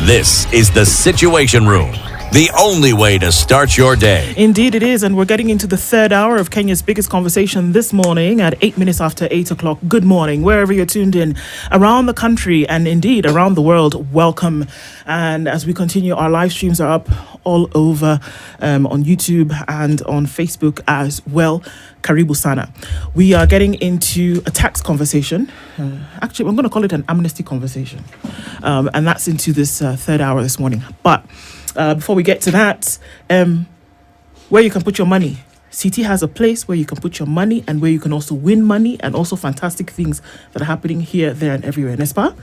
This is the Situation Room, the only way to start your day. Indeed it is, and we're getting into the third hour of Kenya's biggest conversation this morning at 8 minutes after 8 o'clock. Good morning, wherever you're tuned in around the country and indeed around the world, welcome. And as we continue, our live streams are up all over on YouTube and on Facebook as well. Karibu Sana. We are getting into a tax conversation. Actually, I'm going to call it an amnesty conversation. And that's into this third hour this morning. But before we get to that, where you can put your money. CT has a place where you can put your money and where you can also win money and also fantastic things that are happening here, there, and everywhere. N'est-ce pas?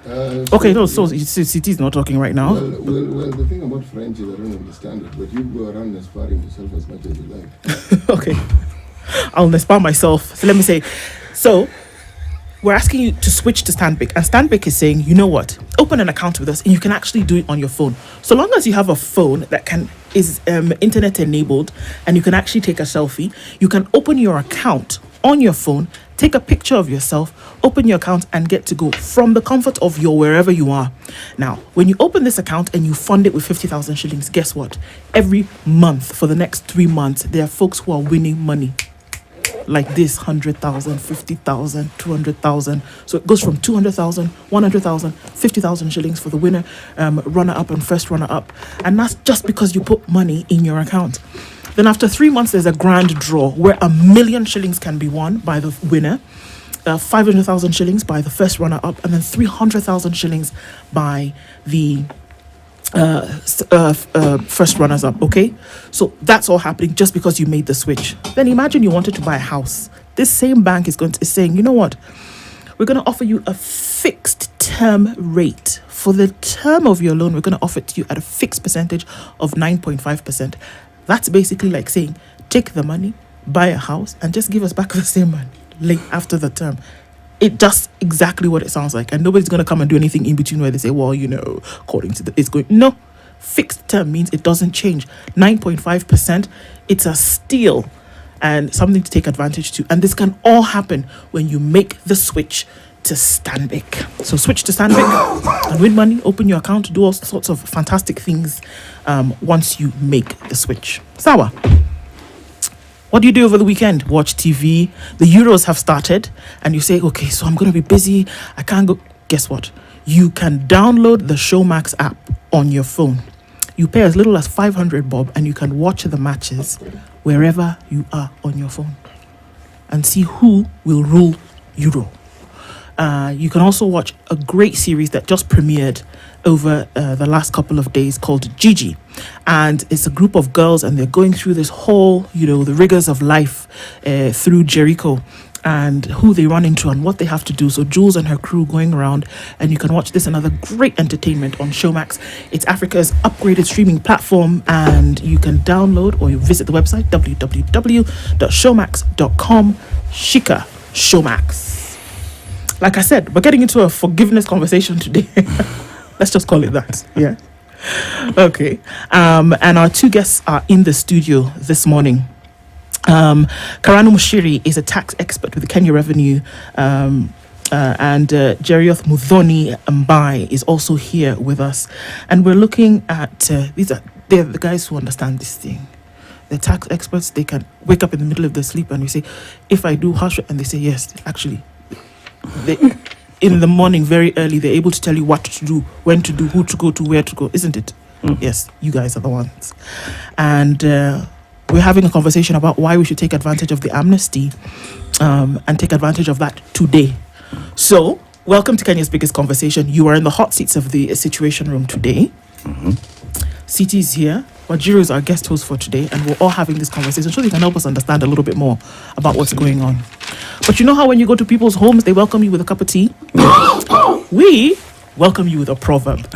So CT is not talking right now. Well, the thing about French is I don't understand it, but you go around aspiring yourself as much as you like. Okay. I'll aspire myself. So let me say, we're asking you to switch to Stanbic, and Stanbic is saying, you know what, open an account with us and you can actually do it on your phone. So long as you have a phone that is internet enabled and you can actually take a selfie, you can open your account on your phone, take a picture of yourself, open your account and get to go from the comfort of your wherever you are. Now, when you open this account and you fund it with 50,000 shillings, guess what? Every month for the next 3 months, there are folks who are winning money. Like this, 100,000, 50,000, 200,000. So it goes from 200,000, 100,000, 50,000 shillings for the winner, runner-up and first runner-up. And that's just because you put money in your account. Then after 3 months, there's a grand draw where 1 million shillings can be won by the winner, 500,000 shillings by the first runner-up, and then 300,000 shillings by the first runners up. Okay, so that's all happening just because you made the switch. Then imagine you wanted to buy a house. This same bank is saying, you know what, we're going to offer you a fixed term rate for the term of your loan. We're going to offer it to you at a fixed percentage of 9.5%. That's basically like saying, take the money, buy a house, and just give us back the same money after the term. It does exactly what it sounds like, and nobody's going to come and do anything in between where they say, well, you know, according to it's going. No, fixed term means it doesn't change. 9.5%, it's a steal and something to take advantage to. And this can all happen when you make the switch to Stanbic. So switch to Stanbic and win money, open your account, do all sorts of fantastic things once you make the switch. Sawa. What do you do over the weekend? Watch TV. The Euros have started and you say, okay, so I'm going to be busy. I can't go. Guess what? You can download the Showmax app on your phone. You pay as little as 500 bob and you can watch the matches wherever you are on your phone and see who will rule Euro. You can also watch a great series that just premiered over the last couple of days called Gigi. And it's a group of girls and they're going through this whole, the rigors of life through Jericho and who they run into and what they have to do. So Jules and her crew going around, and you can watch this and other great entertainment on Showmax. It's Africa's upgraded streaming platform, and you can download or you visit the website www.showmax.com. Shika Showmax. Like I said, we're getting into a forgiveness conversation today. Let's just call it that. Yeah. Okay. And our two guests are in the studio this morning. Karanu Mushiri is a tax expert with the Kenya Revenue, and Jerioth Muthoni Mbai is also here with us. And we're looking at, they're the guys who understand this thing. They're tax experts. They can wake up in the middle of their sleep and we say, if I do hush, and they say, yes, actually. In the morning, very early, they're able to tell you what to do, when to do, who to go to, where to go, isn't it? Yes, you guys are the ones. And we're having a conversation about why we should take advantage of the amnesty and take advantage of that today. So, welcome to Kenya's biggest conversation. You are in the hot seats of the Situation Room today. CT is here. Wajiro is our guest host for today, and we're all having this conversation so they can help us understand a little bit more about what's going on. But you know how when you go to people's homes, they welcome you with a cup of tea? We welcome you with a proverb.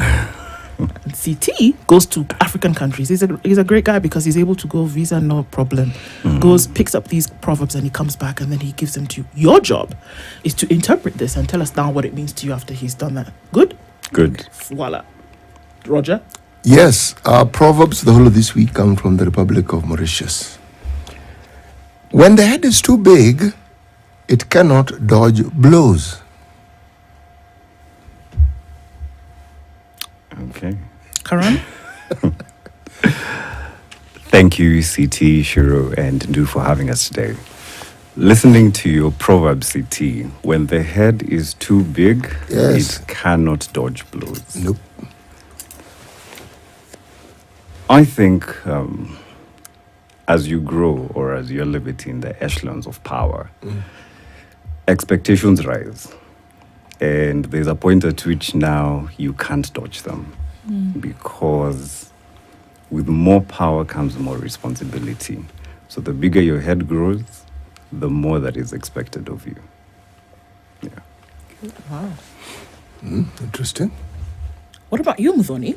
And CT goes to African countries. He's a great guy because he's able to go visa, no problem. Goes, picks up these proverbs and he comes back and then he gives them to you. Your job is to interpret this and tell us now what it means to you after he's done that. Good? Good. Voila. Roger? Yes, our proverbs the whole of this week come from the Republic of Mauritius. When the head is too big, it cannot dodge blows. Okay. Karan? Thank you, CT, Shiro, and Ndu for having us today. Listening to your proverb, CT, when the head is too big, Yes. it cannot dodge blows. Nope. I think as you grow or as you elevate in the echelons of power, expectations rise. And there's a point at which now you can't dodge them because with more power comes more responsibility. So the bigger your head grows, the more that is expected of you. Yeah. Wow. Interesting. What about you, Muzoni?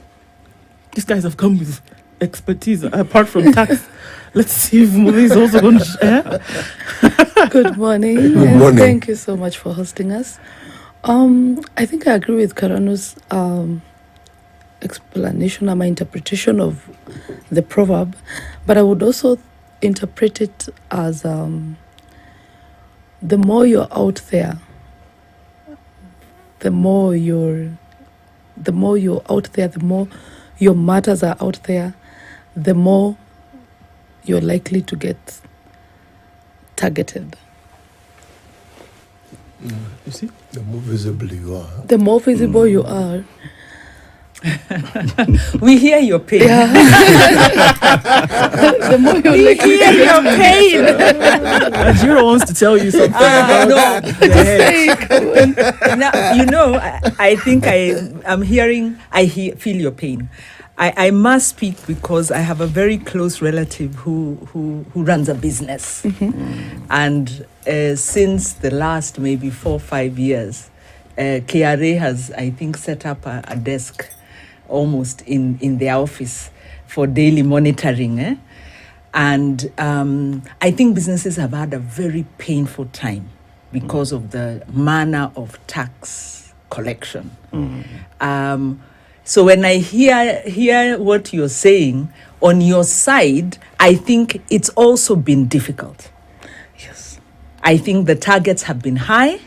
These guys have come with expertise apart from tax. Let's see if Muzi is also going to share. Good morning. Good and morning. Thank you so much for hosting us. I think I agree with Karanu's explanation or my interpretation of the proverb, but I would also interpret it as the more you're out there, the more you're out there, the more your matters are out there, the more you're likely to get targeted. You see? The more visible you are. The more visible you are, We hear your pain. the more you're We likely hear to your pain. Jiro wants to tell you something about No. the head. Now, I think I feel your pain. I must speak because I have a very close relative who runs a business. And since the last maybe 4 or 5 years, KRA has, I think, set up a desk almost in their office for daily monitoring. And I think businesses have had a very painful time because of the manner of tax collection. So when I hear what you're saying, on your side, I think it's also been difficult. Yes. I think the targets have been high,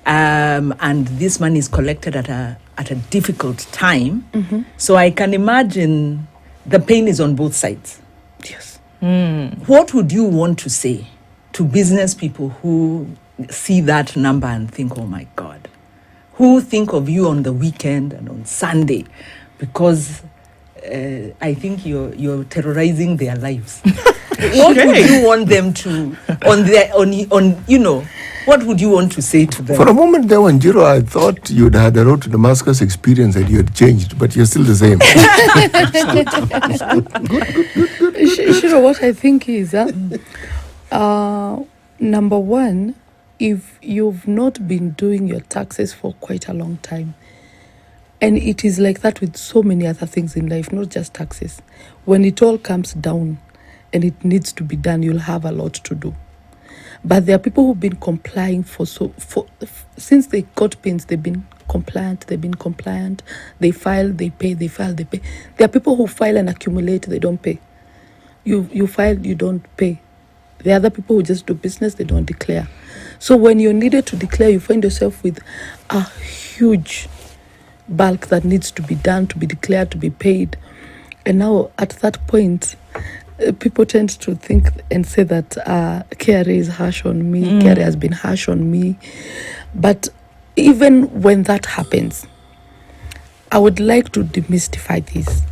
and this money is collected at a difficult time. So I can imagine the pain is on both sides. Yes. What would you want to say to business people who see that number and think, oh my God, who think of you on the weekend and on Sunday? Because I think you're terrorizing their lives. What would you want them to, what would you want to say to them? For a moment there, Wanjiro, I thought you'd had a road to Damascus experience and you had changed, but you're still the same. Shiro, what I think is, number one, if you've not been doing your taxes for quite a long time, and it is like that with so many other things in life, not just taxes, when it all comes down and it needs to be done, you'll have a lot to do. But there are people who've been complying since they got pins, they've been compliant, they file, they pay, they file, they pay. There are people who file and accumulate, they don't pay. You file, you don't pay. There are other people who just do business, they don't declare. So when you're needed to declare, you find yourself with a huge bulk that needs to be done, to be declared, to be paid. And now at that point, people tend to think and say that KRA is harsh on me, KRA has been harsh on me. But even when that happens, I would like to demystify this.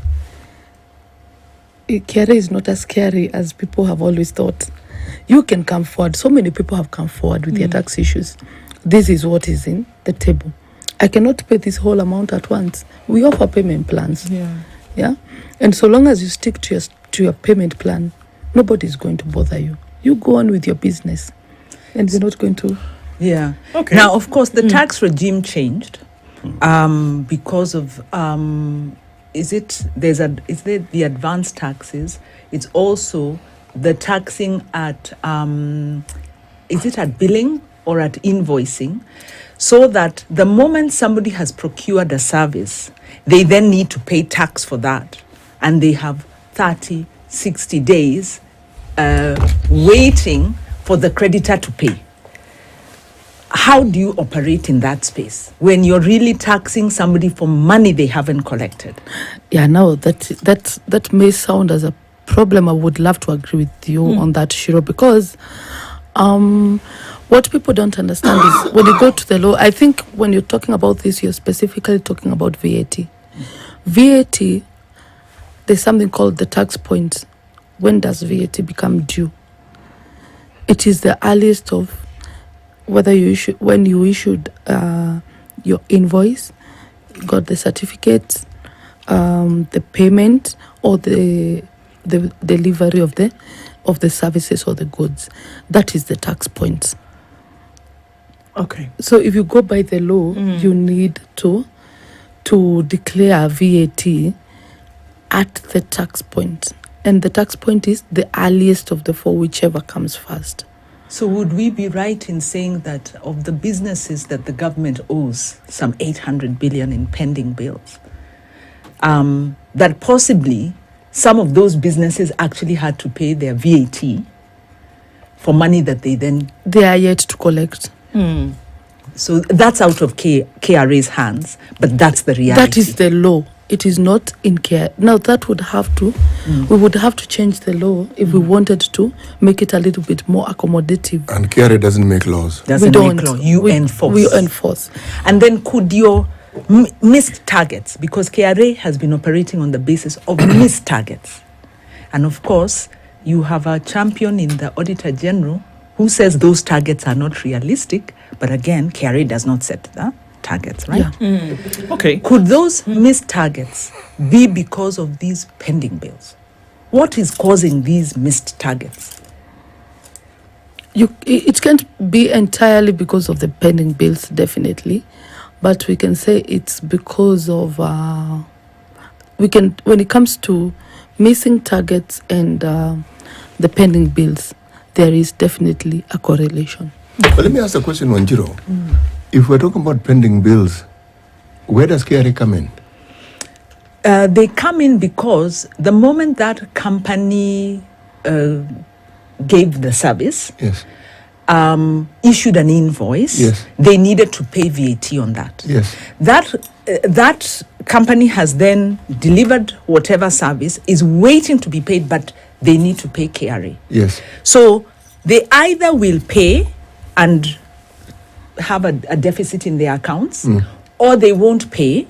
KRA is not as scary as people have always thought. You can come forward. So many people have come forward with their tax issues. This is what is in the table. I cannot pay this whole amount at once. We offer payment plans. Yeah. And so long as you stick to your payment plan, nobody is going to bother you. You go on with your business, and they're not going to. Yeah. Okay. Now, of course, the tax regime changed because of is it the advanced taxes? It's also the taxing at is it at billing or at invoicing, so that the moment somebody has procured a service, they then need to pay tax for that, and they have 30, 60 days waiting for the creditor to pay. how do you operate in that space when you're really taxing somebody for money they haven't collected? Yeah, no, that may sound as a problem. I would love to agree with you on that, Shiro, because what people don't understand is when you go to the law, I think when you're talking about this, you're specifically talking about VAT. VAT, there's something called the tax point. When does VAT become due? It is the earliest of whether when you issued your invoice, got the certificate, the payment, or the delivery of the services or the goods. That is the tax point. Okay. So if you go by the law, you need to declare VAT at the tax point. And the tax point is the earliest of the four, whichever comes first. So would we be right in saying that of the businesses that the government owes some 800 billion in pending bills, that possibly some of those businesses actually had to pay their VAT for money that they are yet to collect. So that's out of KRA's hands, but that's the reality. That is the law. It is not in care. Now that would have to, we would have to change the law if we wanted to make it a little bit more accommodative. And KRA doesn't make laws. Doesn't make law. You enforce. We enforce. And then could your missed targets, because KRA has been operating on the basis of missed targets. And of course, you have a champion in the Auditor General who says those targets are not realistic, but again, KRA does not set the targets, right? Yeah. Okay. Could those missed targets be because of these pending bills? What is causing these missed targets? It can't be entirely because of the pending bills, definitely, but we can say it's because of when it comes to missing targets and the pending bills, there is definitely a correlation. But let me ask a question, Wanjiro. If we're talking about pending bills, where does KRA come in? They come in because the moment that company gave the service, Yes. Issued an invoice, Yes. they needed to pay VAT on that. Yes. That company has then delivered whatever service, is waiting to be paid, but they need to pay KRA. Yes. So they either will pay and have a deficit in their accounts, or they won't pay,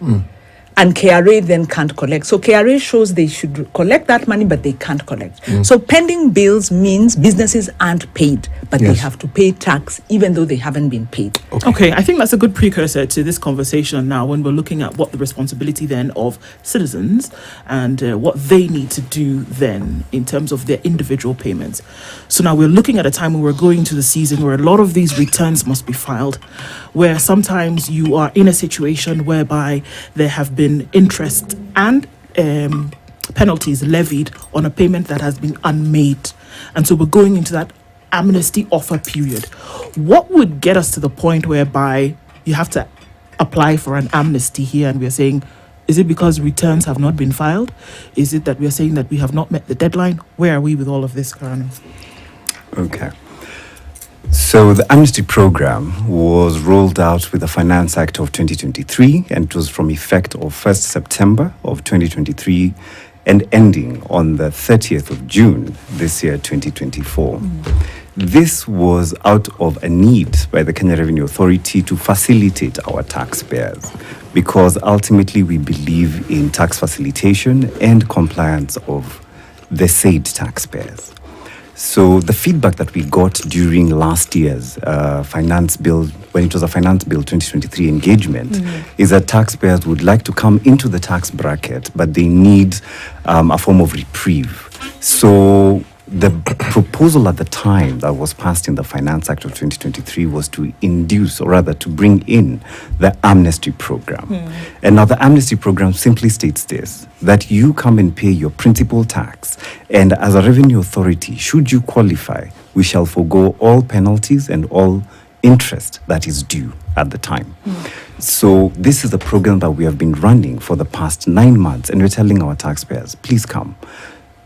and KRA then can't collect. So KRA shows they should collect that money, but they can't collect. So pending bills means businesses aren't paid, but they Yes. have to pay tax even though they haven't been paid. Okay, I think that's a good precursor to this conversation now when we're looking at what the responsibility then of citizens and what they need to do then in terms of their individual payments. So now we're looking at a time when we're going to the season where a lot of these returns must be filed, where sometimes you are in a situation whereby there have been interest and penalties levied on a payment that has been unmade. And so we're going into that amnesty offer period. What would get us to the point whereby you have to apply for an amnesty here and we're saying, is it because returns have not been filed? Is it that we're saying that we have not met the deadline? Where are we with all of this, Karano? Okay. So the amnesty program was rolled out with the Finance Act of 2023, and it was from effect of 1st September of 2023 and ending on the 30th of June this year, 2024. This was out of a need by the Kenya Revenue Authority to facilitate our taxpayers, because ultimately we believe in tax facilitation and compliance of the said taxpayers. So the feedback that we got during last year's finance bill, when it was a finance bill 2023 engagement, is that taxpayers would like to come into the tax bracket, but they need a form of reprieve. So the proposal at the time that was passed in the Finance Act of 2023 was to induce, or rather to bring in, the amnesty program. And now the amnesty program simply states this, that you come and pay your principal tax, and as a revenue authority, should you qualify, we shall forgo all penalties and all interest that is due at the time. So this is a program that we have been running for the past 9 months, and we're telling our taxpayers, please come.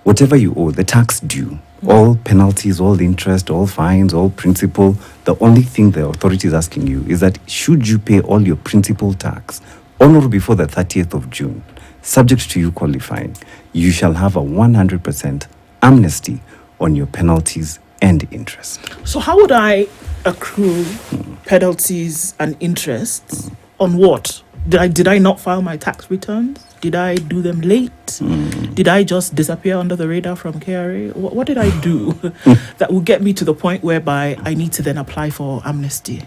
Whatever you owe, the tax due, All penalties, all interest, all fines, all principal. The only thing the authority is asking you is that should you pay all your principal tax on or before the 30th of June, subject to you qualifying, you shall have a 100% amnesty on your penalties and interest. So how would I accrue penalties and interests on what? Did I not file my tax returns? Did I do them late? Did I just disappear under the radar from KRA? What did I do that will get me to the point whereby I need to then apply for amnesty?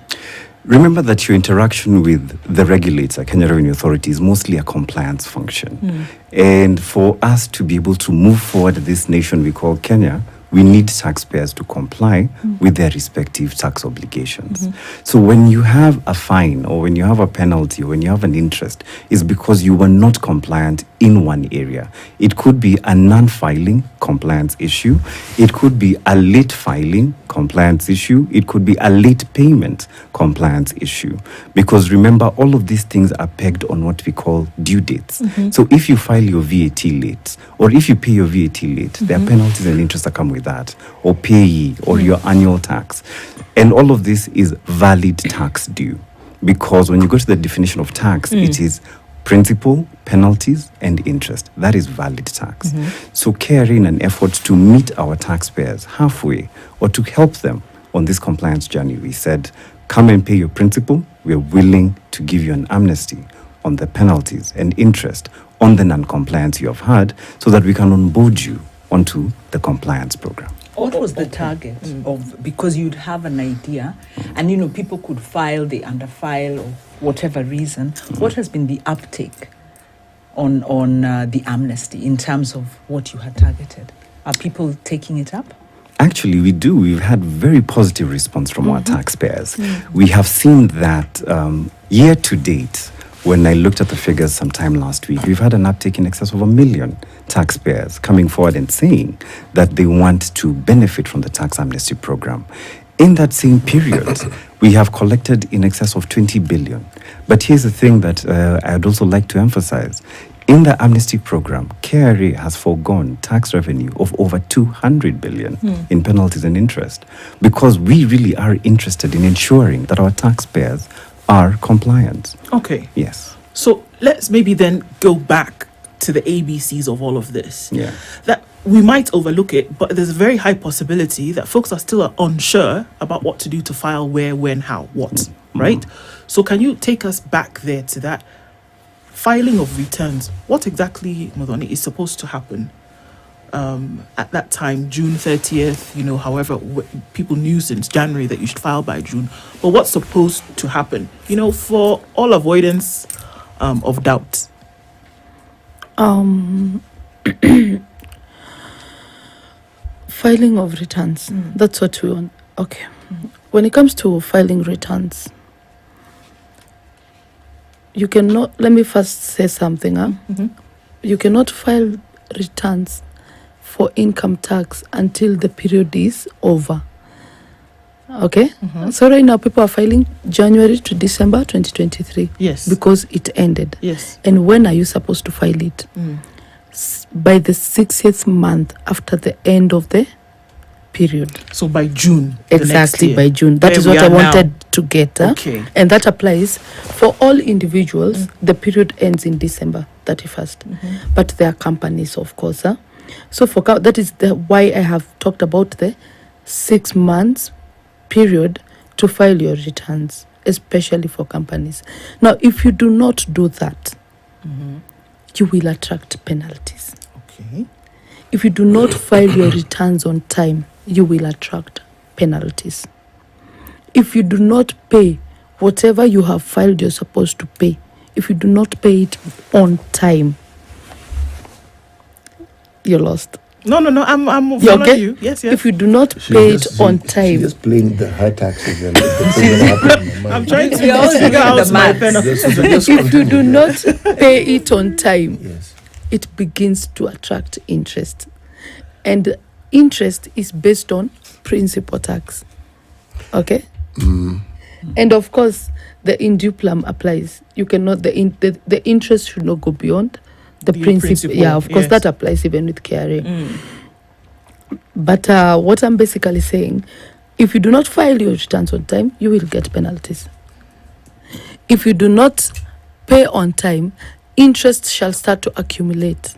Remember that your interaction with the regulator, Kenya Revenue Authority, is mostly a compliance function. And for us to be able to move forward this nation we call Kenya, we need taxpayers to comply with their respective tax obligations. So when you have a fine or when you have a penalty or when you have an interest, it's because you were not compliant in one area. It could be a non-filing compliance issue. It could be a late filing compliance issue. It could be a late payment compliance issue. Because remember, all of these things are pegged on what we call due dates. So if you file your VAT late, or if you pay your VAT late, there are penalties and interest that come with that, or payee, or your annual tax. And all of this is valid tax due. Because when you go to the definition of tax, it is principal, penalties, and interest. That is valid tax. So KRA, in an effort to meet our taxpayers halfway or to help them on this compliance journey, we said, come and pay your principal. We are willing to give you an amnesty on the penalties and interest on the non-compliance you have had so that we can onboard you onto the compliance program. What was the target of, because you'd have an idea and people could file, they underfile or whatever reason, what has been the uptake on the amnesty in terms of what you had targeted? Are people taking it up? Actually, we do. We've had very positive response from our taxpayers. We have seen that year to date, when I looked at the figures sometime last week, we've had an uptake in excess of 1 million taxpayers coming forward and saying that they want to benefit from the tax amnesty program. In that same period, we have collected in excess of 20 billion. But here's the thing that I'd also like to emphasize. In the amnesty program, KRA has foregone tax revenue of over 200 billion in penalties and interest because we really are interested in ensuring that our taxpayers are compliant. Okay. Yes. So let's maybe then go back to the ABCs of all of this. Yeah. That we might overlook it, but there's a very high possibility that folks are still unsure about what to do to file, where, when, how, what, right? So can you take us back there to that filing of returns? What exactly, Modoni, is supposed to happen at that time, June 30th, however, people knew since January that you should file by June. But what's supposed to happen, for all avoidance of doubt? Filing of returns. That's what we want. Okay. When it comes to filing returns, you cannot, let me first say something. You cannot file returns for income tax until the period is over. Okay? So right now people are filing January to December 2023. Yes. Because it ended. Yes. And when are you supposed to file it? By the 60th month after the end of the period. So by June. Exactly, by June. That is what I wanted to get. Okay. And that applies for all individuals. The period ends in December 31st. But there are companies, of course. So for that is why I have talked about the 6 months period to file your returns, especially for companies. Now, if you do not do that, you will attract penalties. Okay. If you do not file your returns on time, you will attract penalties. If you do not pay whatever you have filed you're supposed to pay, if you do not pay it on time, you're lost. No, I'm You following okay? you. Yes. If you do not pay it on time, She's just playing the high taxes and the things that happen in my mind. I'm trying to We all figure do out the my maths. penalty. Just if you do continue. not pay it on time, Yes. it begins to attract interest. And interest is based on principal tax. Okay? And of course, the induplum applies. You cannot, the interest should not go beyond the principal. Yeah, of course, yes. that applies even with KRA. But what I'm basically saying, if you do not file your returns on time, you will get penalties. If you do not pay on time, interest shall start to accumulate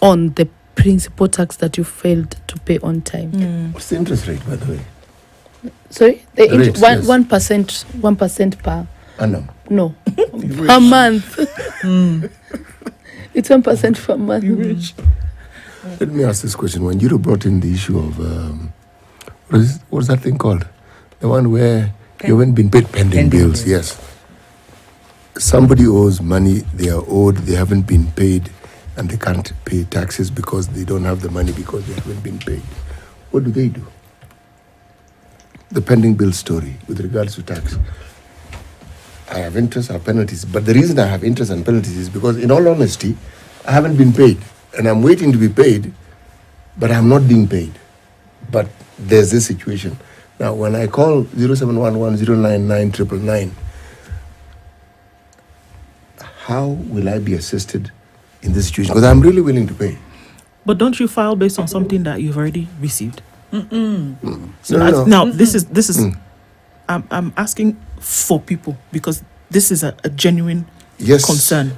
on the principal tax that you failed to pay on time. What's the interest rate, by the way? Sorry, the Rates, yes. 1% per Annum. no per month. It's 1% per month. Let me ask this question. When you brought in the issue of, what's that thing called? The one where you haven't been paid pending bills, yes. Somebody owes money, they are owed, they haven't been paid, and they can't pay taxes because they don't have the money because they haven't been paid. What do they do? The pending bill story with regards to tax. I have interest, I have penalties. But the reason I have interest and penalties is because, in all honesty, I haven't been paid. And I'm waiting to be paid, but I'm not being paid. But there's this situation. Now, when I call 0711-099-999, how will I be assisted in this situation? Because I'm really willing to pay. But don't you file based on something that you've already received? So No. now this is I'm asking for people because this is a genuine Yes. concern.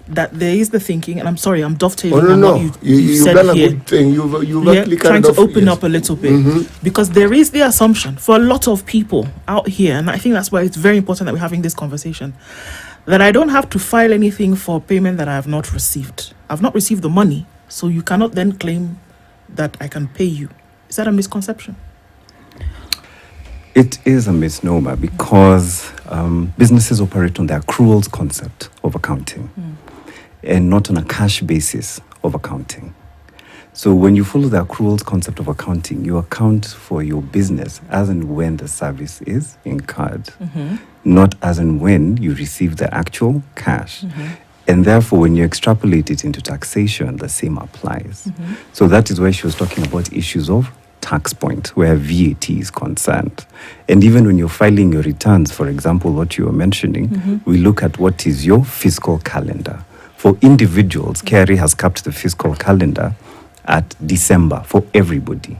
That there is the thinking, and I'm sorry, I'm dovetailing Oh, no, on no. what you You've said done a here. good thing. You've Yeah, actually trying carried to off, open yes. up a little bit because there is the assumption for a lot of people out here, and I think that's why it's very important that we're having this conversation, that I don't have to file anything for payment that I have not received. I've not received the money, so you cannot then claim that I can pay you. Is that a misconception? It is a misnomer because businesses operate on the accruals concept of accounting and not on a cash basis of accounting. So when you follow the accruals concept of accounting, you account for your business as and when the service is incurred, not as and when you receive the actual cash. And therefore, when you extrapolate it into taxation, the same applies. So that is why she was talking about issues of tax point, where VAT is concerned. And even when you're filing your returns, for example, what you were mentioning, we look at what is your fiscal calendar. For individuals, KRA has kept the fiscal calendar at December for everybody.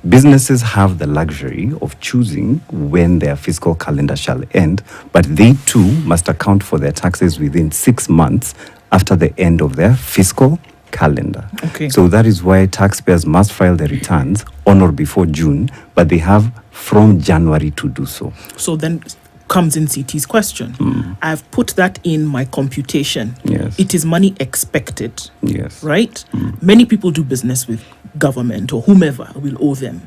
Businesses have the luxury of choosing when their fiscal calendar shall end, but they too must account for their taxes within 6 months after the end of their fiscal calendar. Okay. So that is why taxpayers must file their returns on or before June, but they have from January to do so. So then comes in CT's question. I've put that in my computation. Yes. It is money expected, Yes. right? Many people do business with government or whomever will owe them.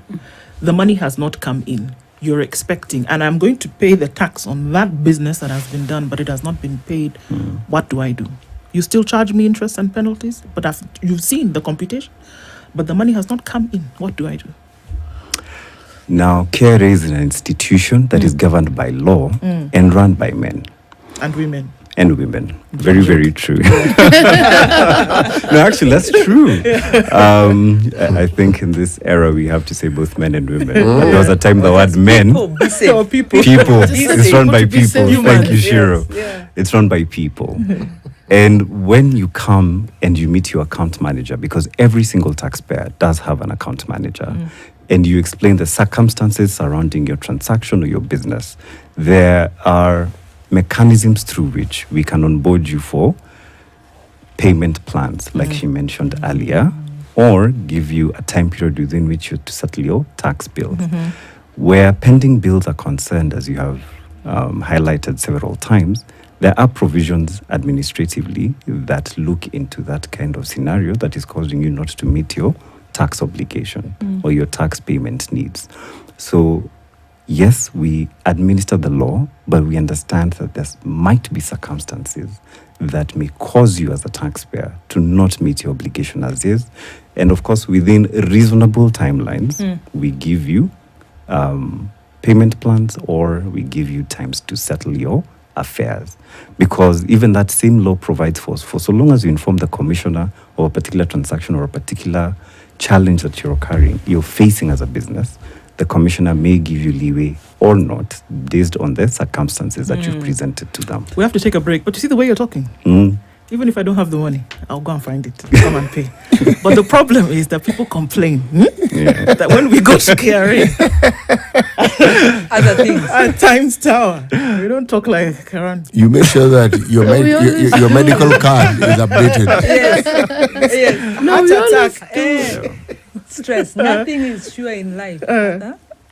The money has not come in. You're expecting, and I'm going to pay the tax on that business that has been done, but it has not been paid. What do I do? You still charge me interest and penalties, but you've seen the computation, but the money has not come in. What do I do? Now, KRA is an institution that is governed by law and run by men And women. and women. Very, very true. No, actually, that's true. I think in this era, we have to say both men and women. But there was a time the word men, People. people, it's run by people. Thank you, Humans, Shiro. It's run by people. And when you come and you meet your account manager, because every single taxpayer does have an account manager, and you explain the circumstances surrounding your transaction or your business, there are mechanisms through which we can onboard you for payment plans, like she mentioned earlier, or give you a time period within which you to settle your tax bills. Where pending bills are concerned, as you have highlighted several times, there are provisions administratively that look into that kind of scenario that is causing you not to meet your tax obligation or your tax payment needs. So, yes, we administer the law, but we understand that there might be circumstances that may cause you as a taxpayer to not meet your obligation as is. And of course, within reasonable timelines, we give you payment plans or we give you times to settle your affairs, because even that same law provides for so long as you inform the commissioner of a particular transaction or a particular challenge that you're facing as a business, the commissioner may give you leeway or not based on the circumstances that you've presented to them. We have to take a break, but you see the way you're talking? Even if I don't have the money, I'll go and find it, come and pay. But the problem is that people complain that when we go to KRA, Other things. at Times Tower, we don't talk like Karen. You make sure that your your medical card is updated. Yes. No, we always Stress. Nothing is sure in life.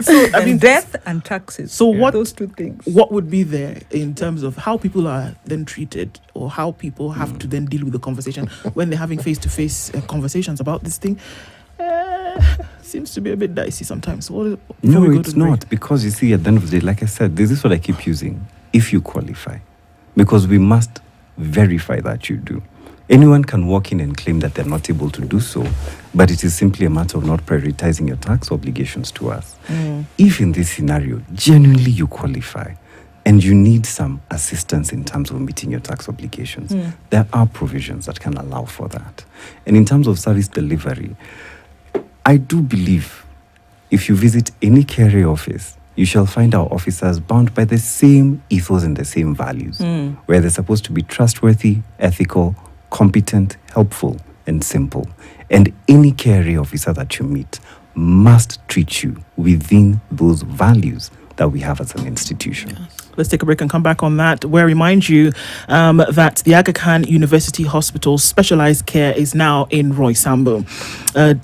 So I mean, Death and taxes. So what? Those two things. What would be there in terms of how people are then treated, or how people have to then deal with the conversation when they're having face-to-face conversations about this thing? Seems to be a bit dicey sometimes. No, it's not, because you see, at the end of the day, like I said, this is what I keep using. If you qualify, because we must verify that you do. Anyone can walk in and claim that they're not able to do so, but it is simply a matter of not prioritizing your tax obligations to us. If in this scenario, genuinely you qualify and you need some assistance in terms of meeting your tax obligations, there are provisions that can allow for that. And in terms of service delivery, I do believe if you visit any KRA office, you shall find our officers bound by the same ethos and the same values, where they're supposed to be trustworthy, ethical, competent, helpful, and simple. And any KRA officer that you meet must treat you within those values that we have as an institution. Let's take a break and come back on that, where I remind you that the Aga Khan University Hospital specialized care is now in Roy Sambu.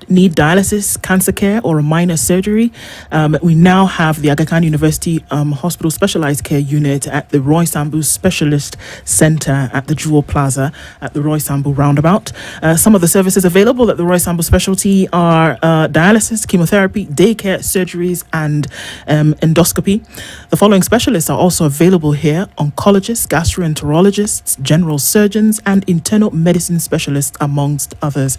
Need dialysis, cancer care, or a minor surgery? We now have the Aga Khan University Hospital specialized care unit at the Roy Sambu Specialist Center at the Jewel Plaza at the Roy Sambu Roundabout. Some of the services available at the Roy Sambu Specialty are dialysis, chemotherapy, daycare, surgeries, and endoscopy. The following specialists are also available here: oncologists, gastroenterologists, general surgeons, and internal medicine specialists, amongst others.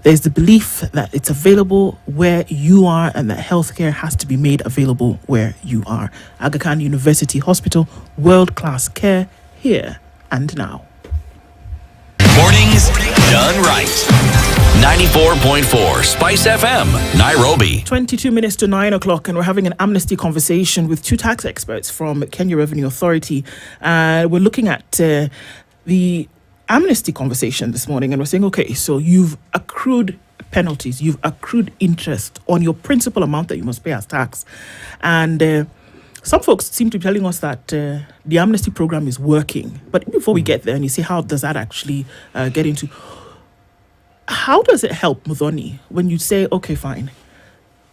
There's the belief that it's available where you are and that healthcare has to be made available where you are. Aga Khan University Hospital, world-class care here and now. Mornings done right. 94.4 Spice FM, Nairobi. 22 minutes to 9 o'clock, and we're having an Amnesty conversation with two tax experts from Kenya Revenue Authority. We're looking at the Amnesty conversation this morning, and we're saying, okay, so you've accrued penalties, you've accrued interest on your principal amount that you must pay as tax. And some folks seem to be telling us that the Amnesty program is working. But before we get there, and you say, how does that actually get into... How does it help, Muthoni, when you say, okay, fine?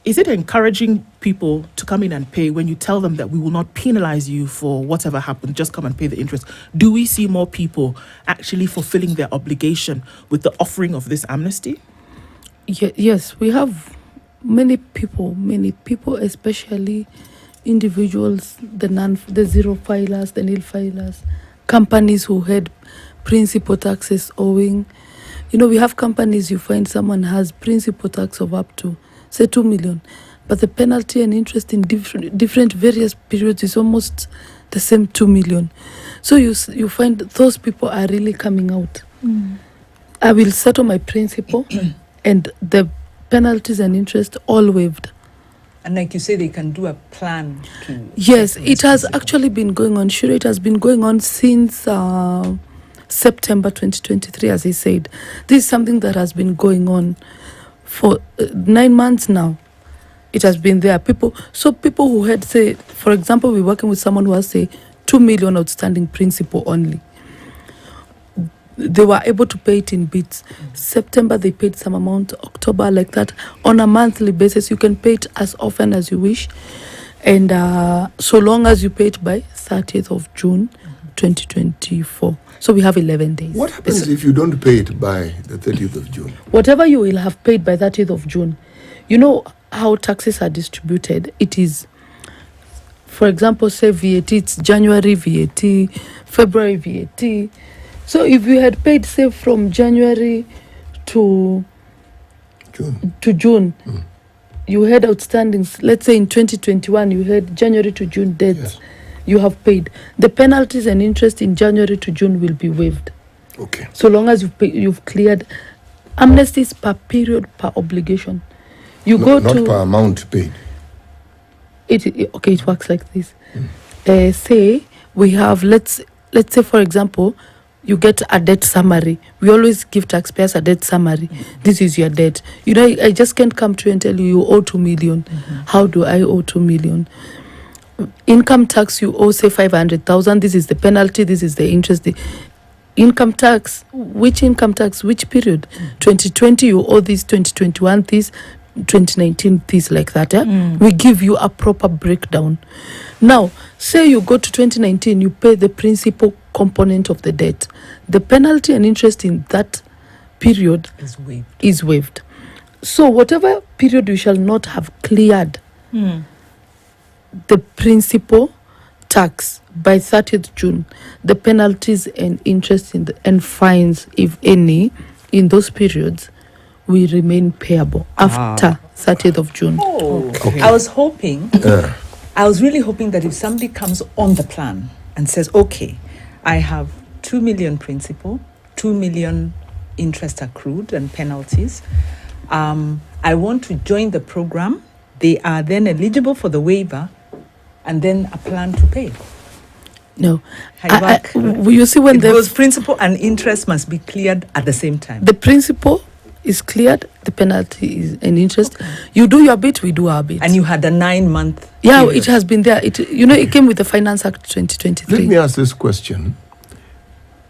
Is it encouraging people to come in and pay when you tell them that we will not penalize you for whatever happened, just come and pay the interest? Do we see more people actually fulfilling their obligation with the offering of this amnesty? Yes, we have many people, especially individuals, the zero filers, the nil filers, companies who had principal taxes owing. You know, we have companies, you find someone has principal tax of up to, say, 2 million, but the penalty and interest in different various periods is almost the same 2 million. So you find those people are really coming out. I will settle my principal and the penalties and interest all waived. And like you say, they can do a plan to... Yes, it has actually been going on. Sure, it has been going on since... September 2023, as I said. This is something that has been going on for 9 months now. It has been there. People who had, say, for example, we're working with someone who has, say, 2 million outstanding principal only. They were able to pay it in bits. September, they paid some amount. October, like that. On a monthly basis, you can pay it as often as you wish. And so long as you pay it by 30th of June, 2024. So we have 11 days. What happens if you don't pay it by the 30th of June? Whatever you will have paid by 30th of June. You know how taxes are distributed. It is, for example, say VAT, it's January VAT, February VAT. So if you had paid, say, from January to June, you had outstandings. Let's say in 2021, you had January to June dates. Yes. You have paid. The penalties and interest in January to June will be waived. Okay. So long as you've cleared. Amnesties per period, per obligation. Not per amount paid. It works like this. Say we have, let's say, for example, you get a debt summary. We always give taxpayers a debt summary. This is your debt. You know, I just can't come to you and tell you owe 2 million. How do I owe 2 million? Income tax, you owe say 500,000. This is the penalty. This is the interest. The income tax, which period? 2020 you owe this, 2021 this, 2019 this, like that. We give you a proper breakdown. Now say you go to 2019, you pay the principal component of the debt. The penalty and interest in that period is waived. So whatever period you shall not have cleared the principal tax by 30th June, the penalties and interest and fines, if any, in those periods will remain payable after 30th of June. Okay. I was really hoping that if somebody comes on the plan and says, okay, I have 2 million principal, 2 million interest accrued and penalties, I want to join the program, they are then eligible for the waiver and then a plan to pay. No. You see, when those principal and interest must be cleared at the same time. The principal is cleared, the penalty is an interest. Okay. You do your bit, we do our bit. And you had a 9-month period. It has been there. It came with the Finance Act 2023. Let me ask this question.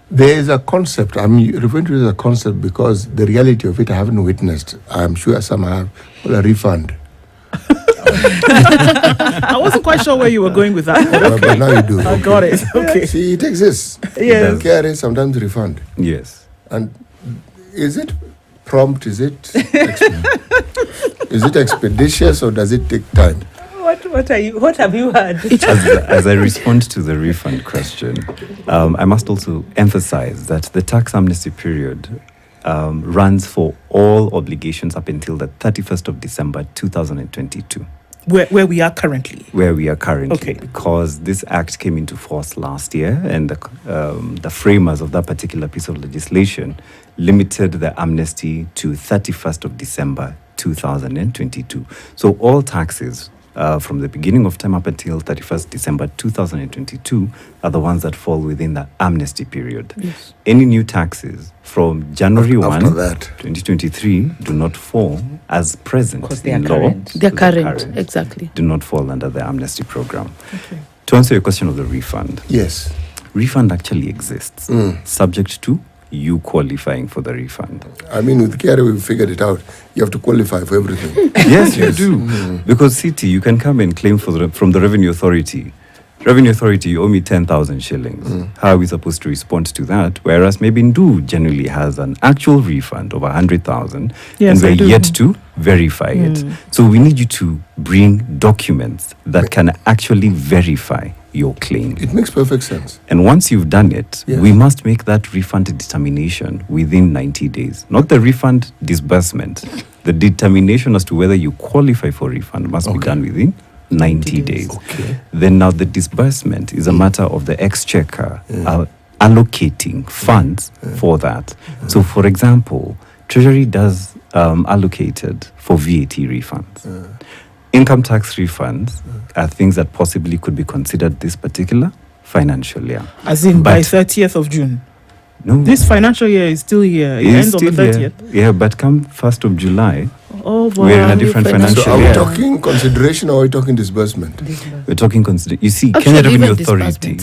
There is a concept, I'm referring to it as a concept because the reality of it I haven't witnessed. I'm sure some have, a refund. I wasn't quite sure where you were going with that. But now you do. I got it. Okay. See, it exists. Yes. KRA sometimes refund. Yes. And is it prompt? Is it expeditious or does it take time? What have you heard? As I respond to the refund question, I must also emphasize that the tax amnesty period runs for all obligations up until the 31st of December 2022. Where we are currently. Okay. Because this act came into force last year, and the framers of that particular piece of legislation limited the amnesty to 31st of December 2022. So all taxes from the beginning of time up until 31st December 2022 are the ones that fall within the amnesty period. Yes. Any new taxes from January 1, after that, 2023 do not fall as present in law. They're current, exactly. Do not fall under the amnesty program. Okay. To answer your question of the refund. Yes. Refund actually exists, subject to you qualifying for the refund. I mean, with KRA, we figured it out. You have to qualify for everything. Yes, you do. Because CT, you can come and claim from the Revenue Authority. Revenue Authority, you owe me 10,000 shillings. How are we supposed to respond to that? Whereas maybe Ndu generally has an actual refund of 100,000, and we're yet to verify it. So we need you to bring documents that can actually verify your claim. It makes perfect sense. And once you've done it, we must make that refund determination within 90 days. Not the refund disbursement. The determination as to whether you qualify for refund must be done within 90 days. Okay. Then now the disbursement is a matter of the exchequer allocating funds for that. So for example, Treasury does allocated for VAT refunds. Income tax refunds are things that possibly could be considered this particular financial year. As in by 30th of June? No. This financial year is still here. It ends on the 30th. Yeah, but come 1st of July, wow, we're in a different financial year. So are we talking consideration or are we talking disbursement? We're talking consideration. You see, Kenya Revenue Authority.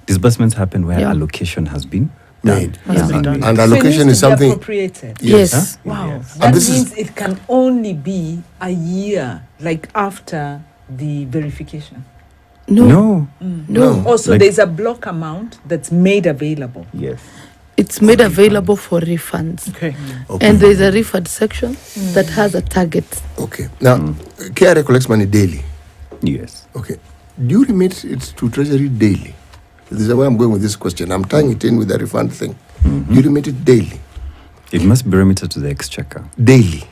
Disbursements happen where allocation has been made. Done. And allocation is something appropriated. Yes. Huh? Wow. Yes. That means it can only be a year, like after the verification. No. Also, like, there's a block amount that's made available. Yes. It's made available for refunds. Okay. And there's a refund section that has a target. Okay. Now, KRA collects money daily. Yes. Okay. Do you remit it to Treasury daily? This is where I'm going with this question. I'm tying it in with the refund thing. Do you remit it daily? It must be remitted to the exchequer. Daily?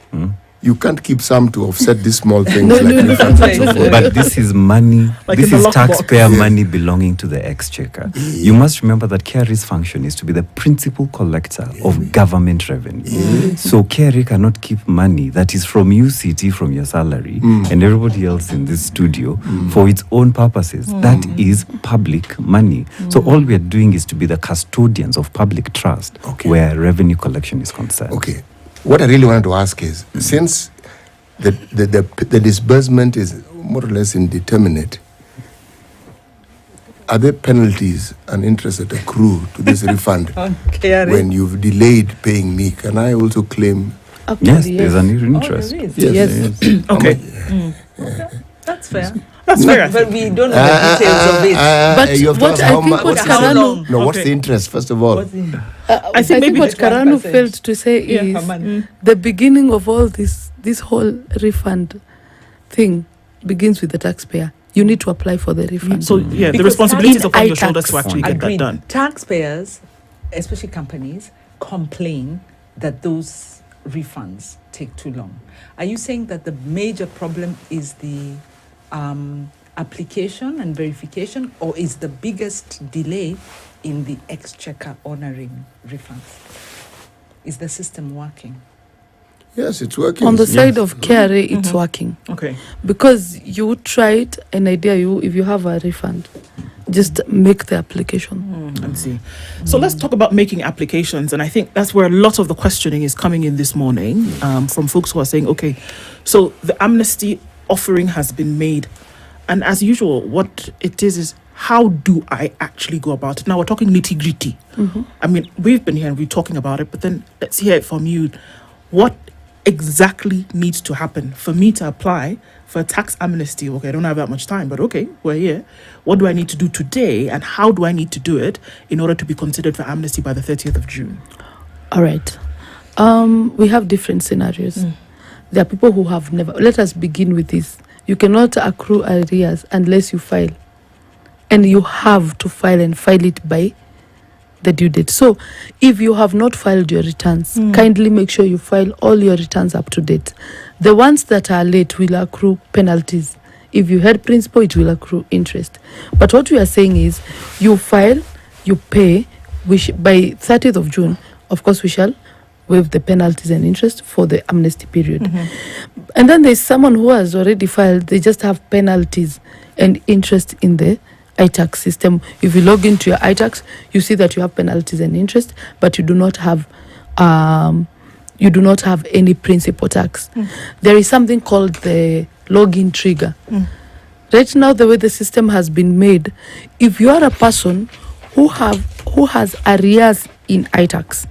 you can't keep some to offset these small things No, like no, no, refunds and so forth. But this is money. Like This in the is lockbox. taxpayer Yes. money belonging to the exchequer. You must remember that KRA's function is to be the principal collector of government revenue. So KRA cannot keep money that is from UCT, from your salary, and everybody else in this studio for its own purposes. That is public money. So all we are doing is to be the custodians of public trust where revenue collection is concerned. Okay. What I really wanted to ask is, since the disbursement is more or less indeterminate, are there penalties and interest that accrue to this refund KRA. when you've delayed paying me? Can I also claim? Yes, Actually, there's yes. an interest. there is. Yes. Okay. That's fair. That's fair. But we don't know the details of it. But you have to what ask I how think much. what What's How the, long? no, what's Okay. the interest first of all? I think maybe what like Karanu 1%. failed to say Yeah, is per month. the beginning of all this whole refund thing begins with the taxpayer. You need to apply for the refund. So yeah, the Because responsibility is tax- upon your iTax. shoulders to actually get that Agreed. done. Taxpayers, especially companies, complain that those refunds take too long. Are you saying that the major problem is the application and verification, or is the biggest delay in the exchequer honoring refunds? Is the system working? Yes, it's working. on the side of KRA, it's working Okay. because you tried an idea. If you have a refund, just make the application. And see. So let's talk about making applications. And I think that's where a lot of the questioning is coming in this morning from folks who are saying, okay, so the amnesty offering has been made. And as usual, what it is how do I actually go about it? Now we're talking nitty gritty. I mean, we've been here and we're talking about it, but then let's hear it from you. What exactly needs to happen for me to apply for a tax amnesty? Okay, I don't have that much time, but okay, we're here. What do I need to do today, and how do I need to do it in order to be considered for amnesty by the 30th of June? All right. We have different scenarios. There are people who have never. Let us begin with this. You cannot accrue arrears unless you file. And you have to file and file it by the due date. So if you have not filed your returns, kindly make sure you file all your returns up to date. The ones that are late will accrue penalties. If you had principal, it will accrue interest. But what we are saying is you file, you pay, by 30th of June, of course we shall waive the penalties and interest for the amnesty period. And then there's someone who has already filed, they just have penalties and interest in the iTax system. If you log into your iTax, you see that you have penalties and interest, but you do not have any principal tax. There is something called the login trigger. Right now, the way the system has been made, if you are a person who has arrears in iTax,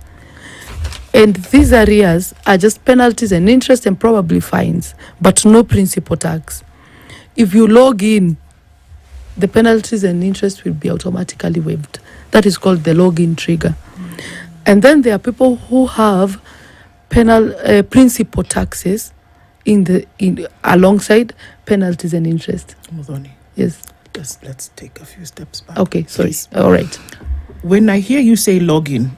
and these arrears are just penalties and interest and probably fines, but no principal tax. If you log in, the penalties and interest will be automatically waived. That is called the login trigger. And then there are people who have principal taxes in alongside penalties and interest. Mudhoni, Yes. let's take a few steps back. Okay. Sorry. Please. All right. When I hear you say login,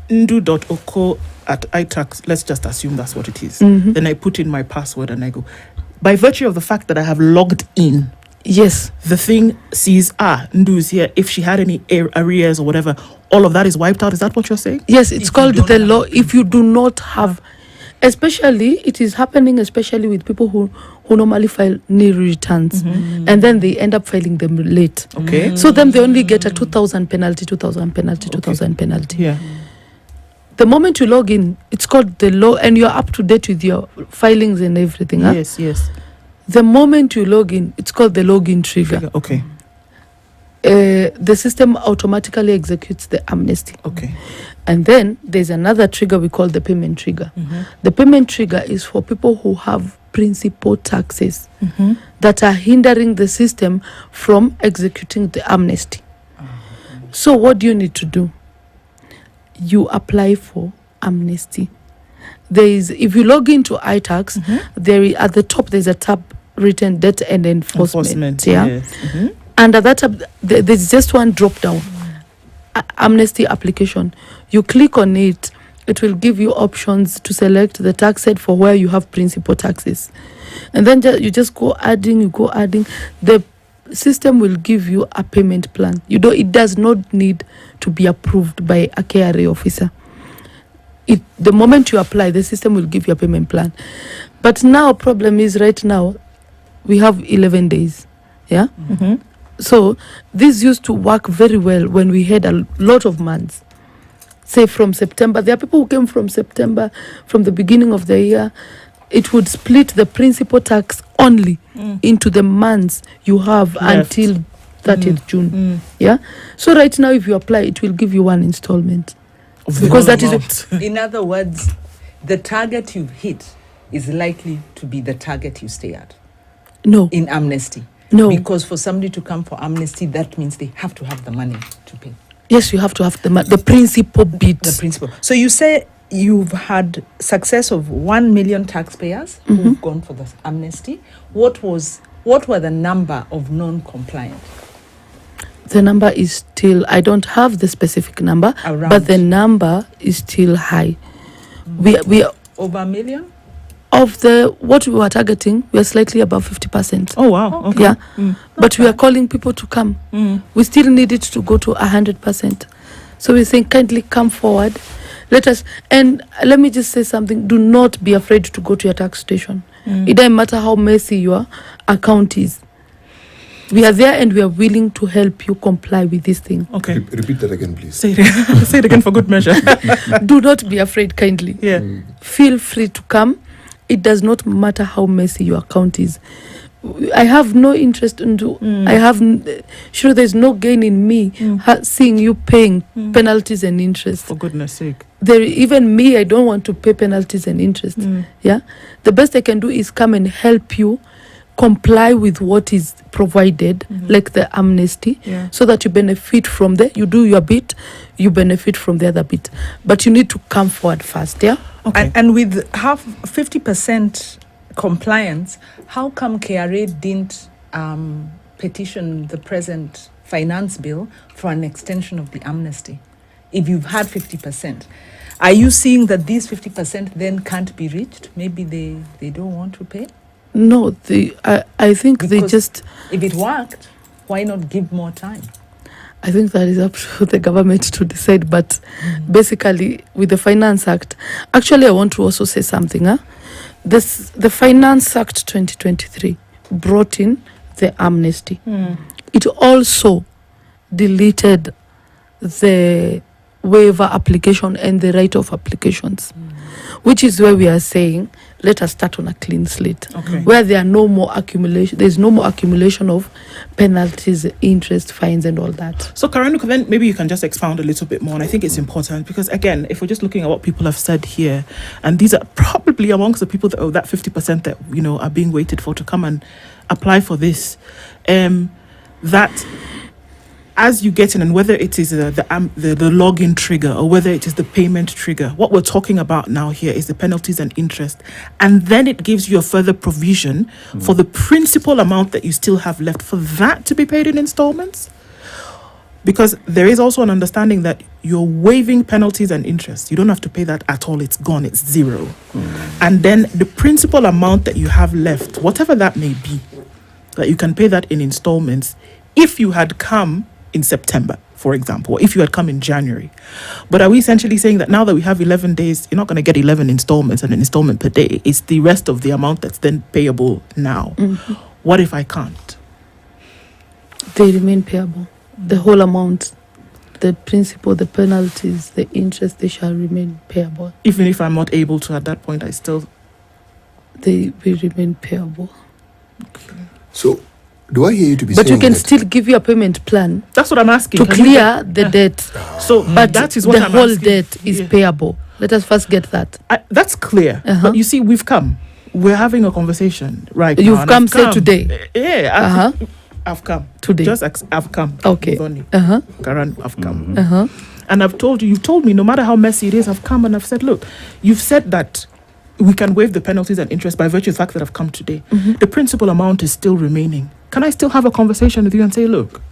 ndu.oko at iTax, let's just assume that's what it is. Then I put in my password and I go. By virtue of the fact that I have logged in, Yes. the thing sees, Ndu is here. If she had any arrears or whatever, all of that is wiped out. Is that what you're saying? Yes, it's If you called don't the have law. If you do not have, especially it is happening, especially with people who normally file nil returns, and then they end up filing them late. Okay. So then they only get a 2,000 penalty, 2,000 penalty, 2,000 penalty. Yeah. The moment you log in, it's called the law, and you're up to date with your filings and everything. Huh? Yes. The moment you log in, it's called the login trigger. Okay. The system automatically executes the amnesty. Okay. And then there's another trigger we call the payment trigger. The payment trigger is for people who have principal taxes that are hindering the system from executing the amnesty. So what do you need to do? You apply for amnesty. If you log into iTax, at the top there's a tab written debt and enforcement. Yeah. Yes. Under that tab, there's just one drop down, amnesty application. You click on it, it will give you options to select the tax head for where you have principal taxes. And then you just go adding. The system will give you a payment plan. It does not need to be approved by a KRA officer. The moment you apply, the system will give you a payment plan. But now problem is right now we have 11 days. Yeah. Mm-hmm. So this used to work very well when we had a lot of months. Say from September, there are people who came from September, from the beginning of the year. It would split the principal tax only into the months you have Left. until 30th June. Yeah. So right now, if you apply, it will give you one installment. Because that is In other words, the target you've hit is likely to be the target you stay at no. in Amnesty. No. Because for somebody to come for Amnesty, that means they have to have the money to pay. Yes, you have to have the principal bit. The principal. So you say you've had success of 1 million taxpayers who've gone for the Amnesty. What were the number of non-compliant? The number is still, I don't have the specific number, Around. but the number is still high. We Over 1 million? Of what we were targeting, we are slightly above 50%. Oh, wow. Okay. Yeah. But we are calling people to come. We still need it to go to 100%. So we think, kindly come forward. And let me just say something. Do not be afraid to go to your tax station. It doesn't matter how messy your account is. We are there and we are willing to help you comply with this thing. Okay. Repeat that again, please. Say it again for good measure. Do not be afraid, kindly. Yeah. Feel free to come. It does not matter how messy your account is. I have no interest there's no gain in me seeing you paying penalties and interest. For goodness sake. Even me, I don't want to pay penalties and interest. Yeah. The best I can do is come and help you comply with what is provided, like the Amnesty, so that you benefit from you do your bit, you benefit from the other bit. But you need to come forward first, yeah? Okay. And with 50% compliance, how come KRA didn't petition the present finance bill for an extension of the Amnesty? If you've had 50%, are you seeing that these 50% then can't be reached? Maybe they don't want to pay? No, I think Because if it worked, why not give more time? I think that is up to the government to decide. But basically, with the Finance Act, actually, I want to also say something. The Finance Act 2023 brought in the Amnesty. It also deleted the waiver application and the right of applications, which is where we are saying, let us start on a clean slate, where there are no more accumulation. There's no more accumulation of penalties, interest, fines, and all that. So, Karanuka, then maybe you can just expound a little bit more. And I think it's important because, again, if we're just looking at what people have said here, and these are probably amongst the people that 50% that are being waited for to come and apply for this, that as you get in, and whether it is the login trigger or whether it is the payment trigger, what we're talking about now here is the penalties and interest. And then it gives you a further provision for the principal amount that you still have left for that to be paid in installments. Because there is also an understanding that you're waiving penalties and interest. You don't have to pay that at all. It's gone. It's zero. And then the principal amount that you have left, whatever that may be, that you can pay that in installments if you had come in September, for example, or if you had come in January. But are we essentially saying that now that we have 11 days, you're not going to get 11 installments and an installment per day? It's the rest of the amount that's then payable now. What if I can't? They remain payable. The whole amount, the principal, the penalties, the interest, they shall remain payable. Even if I'm not able to at that point, they will remain payable. So, do I hear you to be but saying you can that still give you a payment plan. That's what I'm asking. To clear the debt. So, but that is what the I'm whole asking. debt is payable. Let us first get that. That's clear. But you see, we've come. We're having a conversation right now. You've come, say today. Yeah. I've come. Today. I've come. Okay. Karan, I've come. And I've told you've told me, no matter how messy it is, I've come and I've said, look, you've said that we can waive the penalties and interest by virtue of the fact that I've come today. The principal amount is still remaining. Can I still have a conversation with you and say, look,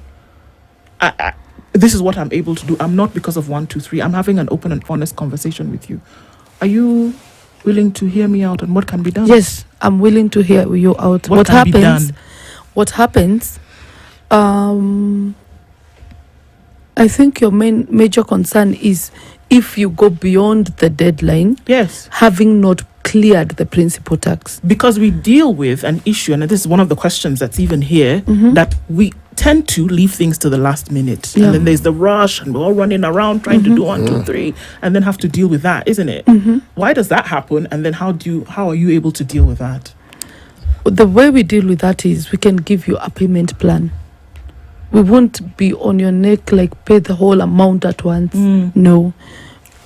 this is what I'm able to do. I'm not because of 1, 2, 3. I'm having an open and honest conversation with you. Are you willing to hear me out on what can be done? Yes, I'm willing to hear you out. What can be done? What happens? I think your major concern is if you go beyond the deadline, Yes. having not cleared the principal tax. Because we deal with an issue, and this is one of the questions that's even here, that we tend to leave things to the last minute. Yeah. And then there's the rush, and we're all running around trying to do 1, 2, 3, and then have to deal with that, isn't it? Why does that happen? And then how are you able to deal with that? The way we deal with that is we can give you a payment plan. We won't be on your neck like pay the whole amount at once. No.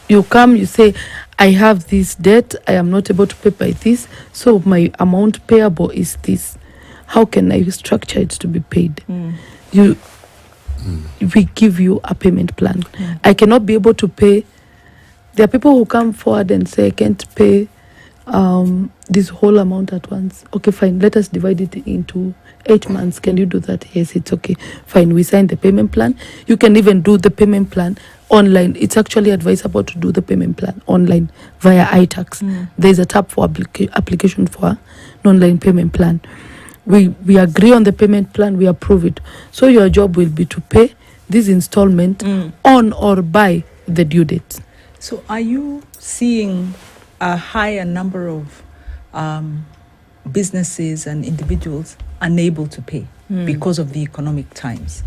You come, you say, I have this debt, I am not able to pay by this, so my amount payable is this. How can I structure it to be paid? We give you a payment plan. I cannot be able to pay. There are people who come forward and say, I can't pay this whole amount at once. Okay, fine, let us divide it into 8 months. Can you do that? Yes, it's okay. Fine, we sign the payment plan. You can even do the payment plan online. It's actually advisable to do the payment plan online via iTax. There's a tab for application for an online payment plan. We agree on the payment plan, we approve it. So your job will be to pay this installment on or by the due date. So are you seeing a higher number of businesses and individuals unable to pay because of the economic times?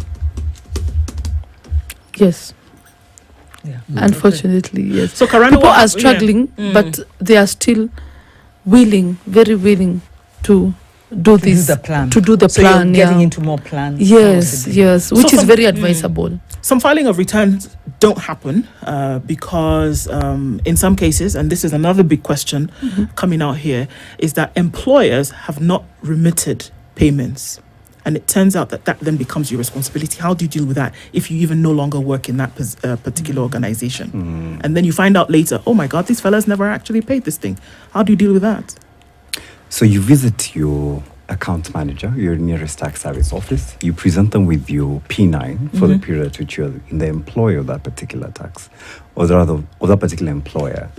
Yes. Yeah. Unfortunately, yes. So Karana, people are struggling, but they are still very willing to do this. The plan. To do the so plan. You're getting into more plans. Yes, which is very advisable. Some filing of returns don't happen because in some cases, and this is another big question coming out here, is that employers have not remitted payments. And it turns out that then becomes your responsibility. How do you deal with that if you even no longer work in that particular organization? And then you find out later, oh my God, these fellas never actually paid this thing. How do you deal with that? So you visit your account manager, your nearest tax service office. You present them with your P9 for the period at which you're in the employ of that particular tax, or rather, of that particular employer.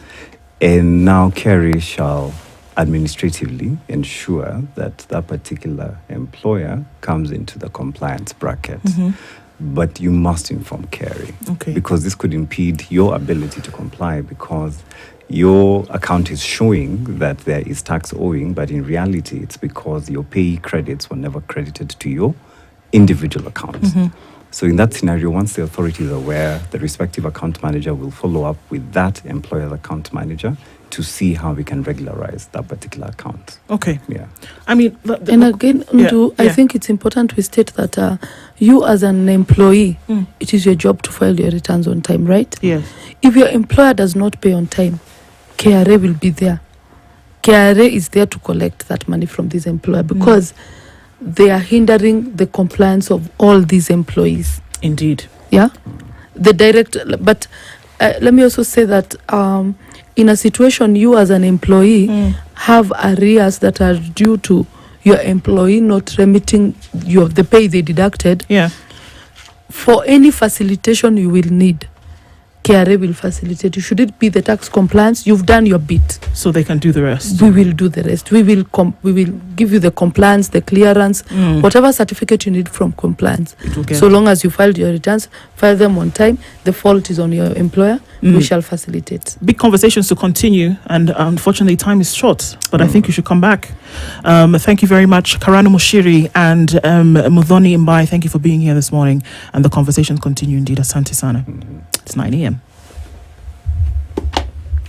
And now KRA shall administratively ensure that that particular employer comes into the compliance bracket. But you must inform KRA, because this could impede your ability to comply, because your account is showing that there is tax owing, but in reality it's because your pay credits were never credited to your individual account. So in that scenario, once the authority is aware, the respective account manager will follow up with that employer's account manager to see how we can regularize that particular account. Okay. Yeah. I mean, and again, I think it's important we state that you as an employee, it is your job to file your returns on time, right? Yes. If your employer does not pay on time, KRA will be there. KRA is there to collect that money from this employer because they are hindering the compliance of all these employees. Indeed. Yeah? The direct, but let me also say that in a situation you as an employee have arrears that are due to your employee not remitting the pay they deducted. Yeah. For any facilitation you will need, KRA will facilitate you. Should it be the tax compliance, you've done your bit. So they can do the rest. We will do the rest. We will give you the compliance, the clearance, whatever certificate you need from compliance. So long as you filed your returns, file them on time. The fault is on your employer. We shall facilitate. Big conversations to continue, and unfortunately time is short, but I think you should come back. Thank you very much, Karana Moshiri and Muthoni Mbai. Thank you for being here this morning, and the conversations continue indeed. Asante sana. It's 9 a.m.